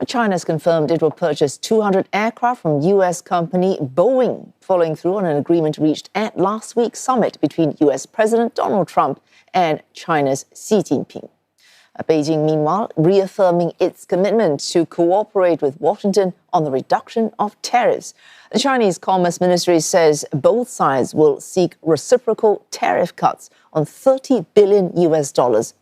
China has confirmed it will purchase 200 aircraft from U.S. company Boeing, following through on an agreement reached at last week's summit between U.S. President Donald Trump and China's Xi Jinping. Beijing, meanwhile, reaffirming its commitment to cooperate with Washington on the reduction of tariffs. The Chinese Commerce Ministry says both sides will seek reciprocal tariff cuts on $30 billion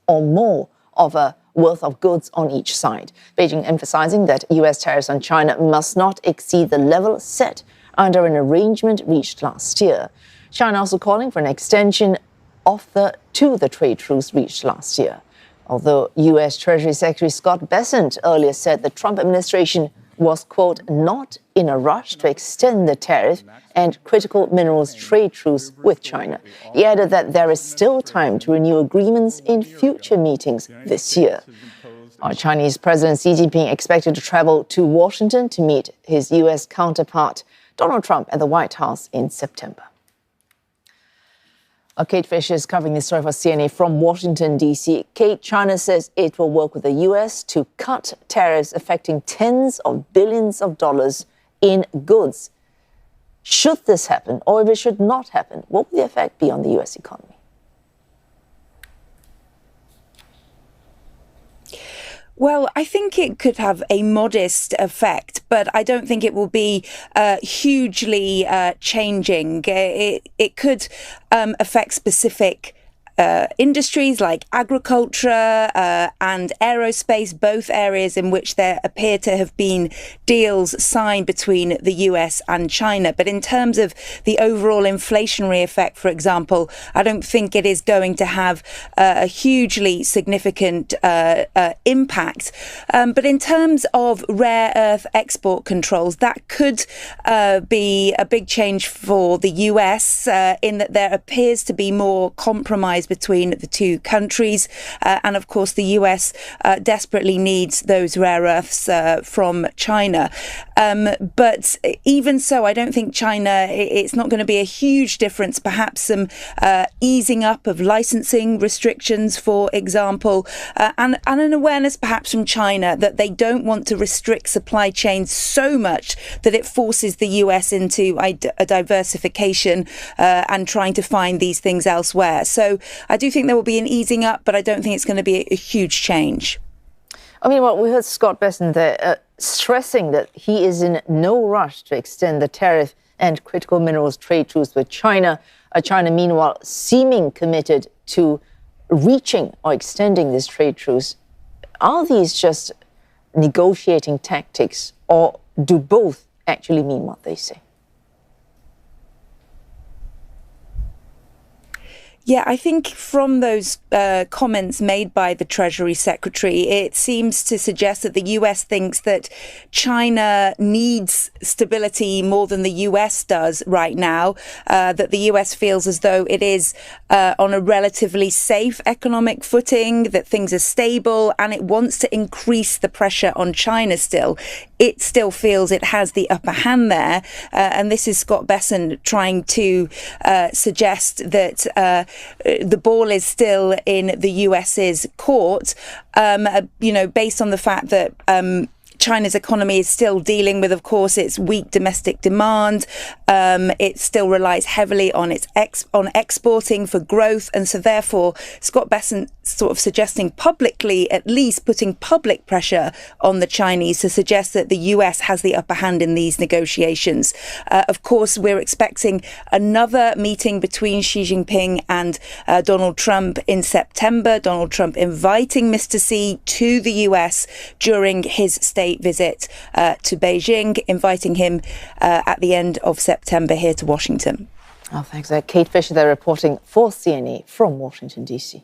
or more of a worth of goods on each side. Beijing emphasizing that U.S. tariffs on China must not exceed the level set under an arrangement reached last year. China also calling for an extension to the trade truce reached last year. Although U.S. Treasury Secretary Scott Bessent earlier said the Trump administration was, quote, not in a rush to extend the tariff and critical minerals trade truce with China. He added that there is still time to renew agreements in future meetings this year. Our Chinese President Xi Jinping expected to travel to Washington to meet his U.S. counterpart Donald Trump at the White House in September. Kate Fisher is covering this story for CNA from Washington, D.C. Kate, China says it will work with the U.S. to cut tariffs affecting tens of billions of dollars in goods. Should this happen, or if it should not happen, what will the effect be on the U.S. economy? Well, I think it could have a modest effect, but I don't think it will be hugely changing. It could affect specific industries like agriculture and aerospace, both areas in which there appear to have been deals signed between the US and China. But in terms of the overall inflationary effect, for example, I don't think it is going to have a hugely significant impact. But in terms of rare earth export controls, that could be a big change for the US in that there appears to be more compromise between the two countries. And of course, the US desperately needs those rare earths from China. But even so, I don't think China, it's not going to be a huge difference. Perhaps some easing up of licensing restrictions, for example, and an awareness perhaps from China that they don't want to restrict supply chains so much that it forces the US into a diversification and trying to find these things elsewhere. So I do think there will be an easing up, but I don't think it's going to be a huge change. I mean, well, we heard Scott Bessent there stressing that he is in no rush to extend the tariff and critical minerals trade truce with China. China, meanwhile, seeming committed to reaching or extending this trade truce. Are these just negotiating tactics, or do both actually mean what they say? Yeah, I think from those comments made by the Treasury Secretary, it seems to suggest that the US thinks that China needs stability more than the US does right now, that the US feels as though it is on a relatively safe economic footing, that things are stable, and it wants to increase the pressure on China still. It still feels it has the upper hand there. And this is Scott Bessent trying to suggest that the ball is still in the US's court, based on the fact that China's economy is still dealing with, of course, its weak domestic demand. It still relies heavily on on exporting for growth. And so therefore, Scott Bessent sort of suggesting publicly, at least putting public pressure on the Chinese to suggest that the US has the upper hand in these negotiations. Of course, we're expecting another meeting between Xi Jinping and Donald Trump in September. Donald Trump inviting Mr. Xi to the US during his state visit to Beijing, inviting him at the end of September here to Washington. Oh, thanks. Kate Fisher there reporting for CNA from Washington, D.C.